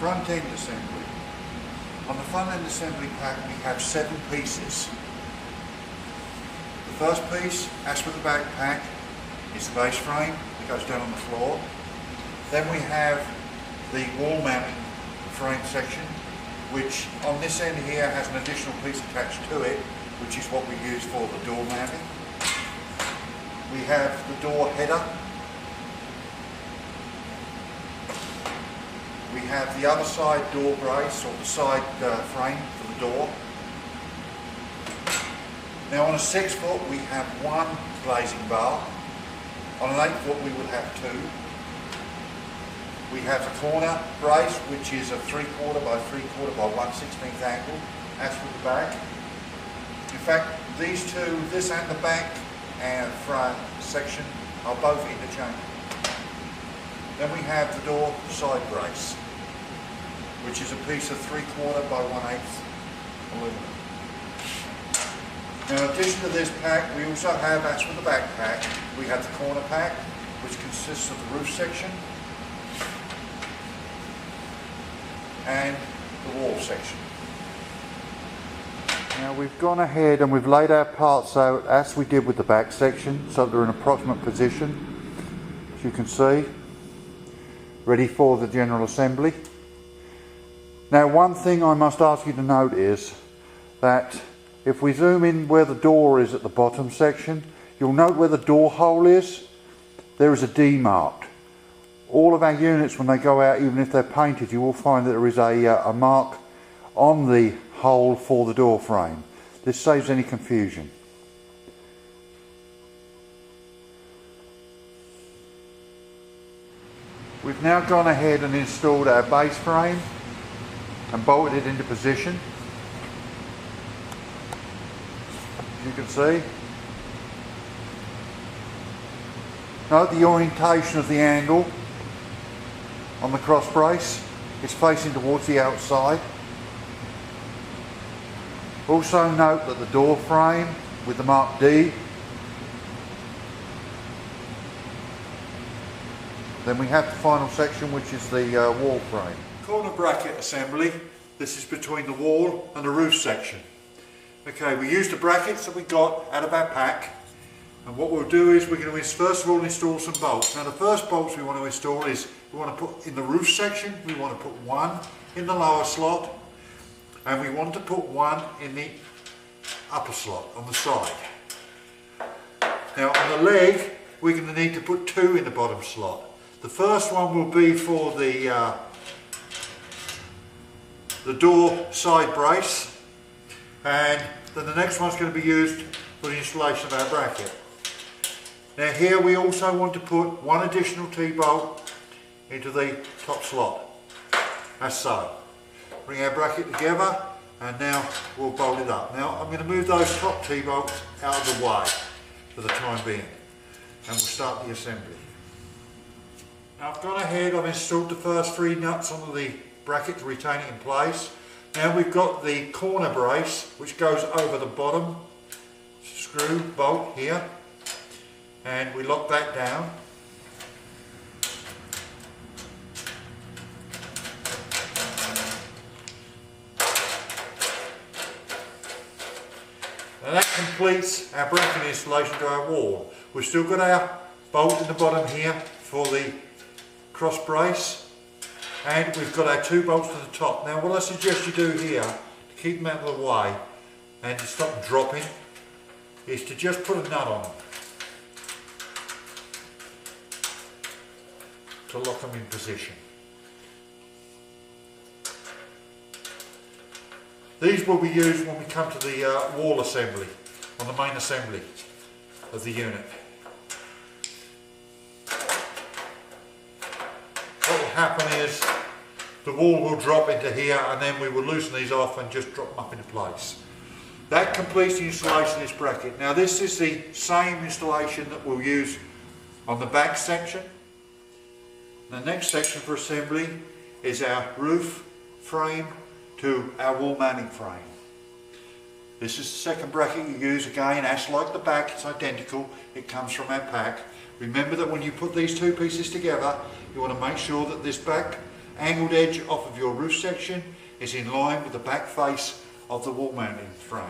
front end assembly. On the front end assembly pack we have 7 pieces. The first piece, as with the back pack, is the base frame that goes down on the floor. Then we have the wall mounting frame section, which on this end here has an additional piece attached to it, which is what we use for the door mounting. We have the door header. We have the other side door brace, or the side frame for the door. Now on a 6 foot we have 1 glazing bar. On an 8 foot we would have 2. We have the corner brace, which is a 3/4 by 3/4 by 1/16 angle, as with the back. In fact, these two, this and the back and front section, are both interchangeable. Then we have the door side brace, which is a piece of 3/4 by 1/8 aluminum. Now, in addition to this pack, we also have, as with the back pack, we have the corner pack, which consists of the roof section and the wall section. Now we've gone ahead and we've laid our parts out as we did with the back section, so they're in approximate position, as you can see, ready for the general assembly. Now one thing I must ask you to note is that if we zoom in where the door is at the bottom section, you'll note where the door hole is, there is a D marked. All of our units, when they go out, even if they're painted, you will find that there is a mark on the hole for the door frame. This saves any confusion. We've now gone ahead and installed our base frame and bolted it into position. As you can see. Note the orientation of the angle on the cross brace. It's facing towards the outside. Also note that the door frame with the mark D. Then we have the final section, which is the wall frame. Corner bracket assembly. This is between the wall and the roof section. Okay, we used the brackets that we got out of our pack, and what we'll do is we're going to first of all install some bolts. Now the first bolts we want to install is, we want to put in the roof section, we want to put 1 in the lower slot, and we want to put 1 in the upper slot on the side. Now on the leg we're going to need to put 2 in the bottom slot. The first one will be for the door side brace, and then the next one's going to be used for the installation of our bracket. Now here we also want to put 1 additional T-bolt into the top slot, as so. Bring our bracket together and now we'll bolt it up. Now I'm going to move those top T-bolts out of the way for the time being, and we'll start the assembly. Now I've gone ahead, I've installed the first 3 nuts onto the bracket to retain it in place. Now we've got the corner brace which goes over the bottom screw bolt here, and we lock that down. And that completes our bracket installation to our wall. We've still got our bolt in the bottom here for the cross brace, and we've got our 2 bolts to the top. Now what I suggest you do here, to keep them out of the way and to stop them dropping, is to just put a nut on them to lock them in position. These will be used when we come to the wall assembly, on the main assembly of the unit. What will happen is the wall will drop into here, and then we will loosen these off and just drop them up into place. That completes the installation of this bracket. Now this is the same installation that we'll use on the back section. The next section for assembly is our roof frame to our wall mounting frame. This is the second bracket you use, again as like the back, it's identical, it comes from our pack. Remember that when you put these 2 pieces together, you want to make sure that this back angled edge off of your roof section is in line with the back face of the wall mounting frame.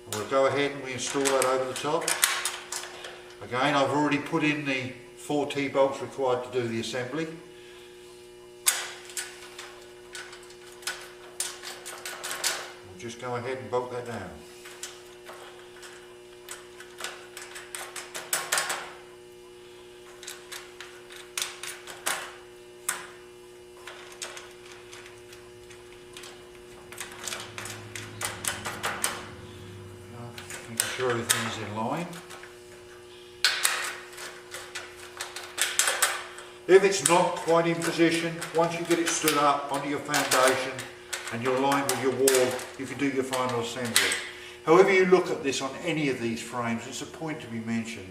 And we'll go ahead and we install that over the top. Again, I've already put in the 4 T-bolts required to do the assembly. We'll just go ahead and bolt that down. Making sure everything is in line. If it's not quite in position, once you get it stood up onto your foundation and you're aligned with your wall, you can do your final assembly. However you look at this on any of these frames, it's a point to be mentioned,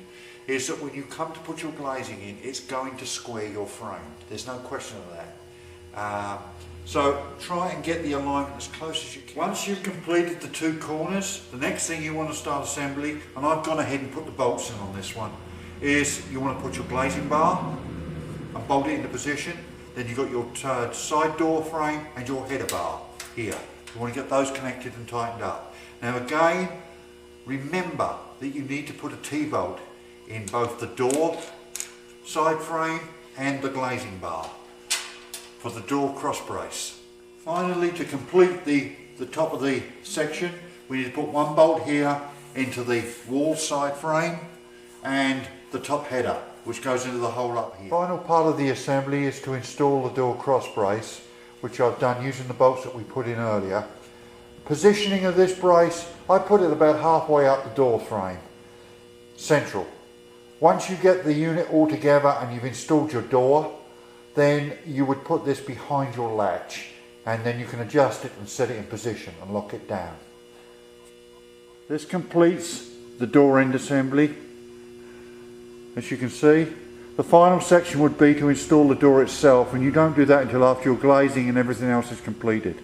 is that when you come to put your glazing in, it's going to square your frame. There's no question of that. So try and get the alignment as close as you can. Once you've completed the 2 corners, the next thing you want to start assembly, and I've gone ahead and put the bolts in on this one, is you want to put your glazing bar and bolt it into position. Then you've got your side door frame and your header bar here. You want to get those connected and tightened up. Now again, remember that you need to put a T-bolt in both the door side frame and the glazing bar for the door cross brace. Finally, to complete the top of the section, we need to put 1 bolt here into the wall side frame and the top header, which goes into the hole up here. Final part of the assembly is to install the door cross brace, which I've done using the bolts that we put in earlier. Positioning of this brace, I put it about halfway up the door frame, central. Once you get the unit all together and you've installed your door, then you would put this behind your latch, and then you can adjust it and set it in position and lock it down. This completes the door end assembly. As you can see, the final section would be to install the door itself, and you don't do that until after your glazing and everything else is completed.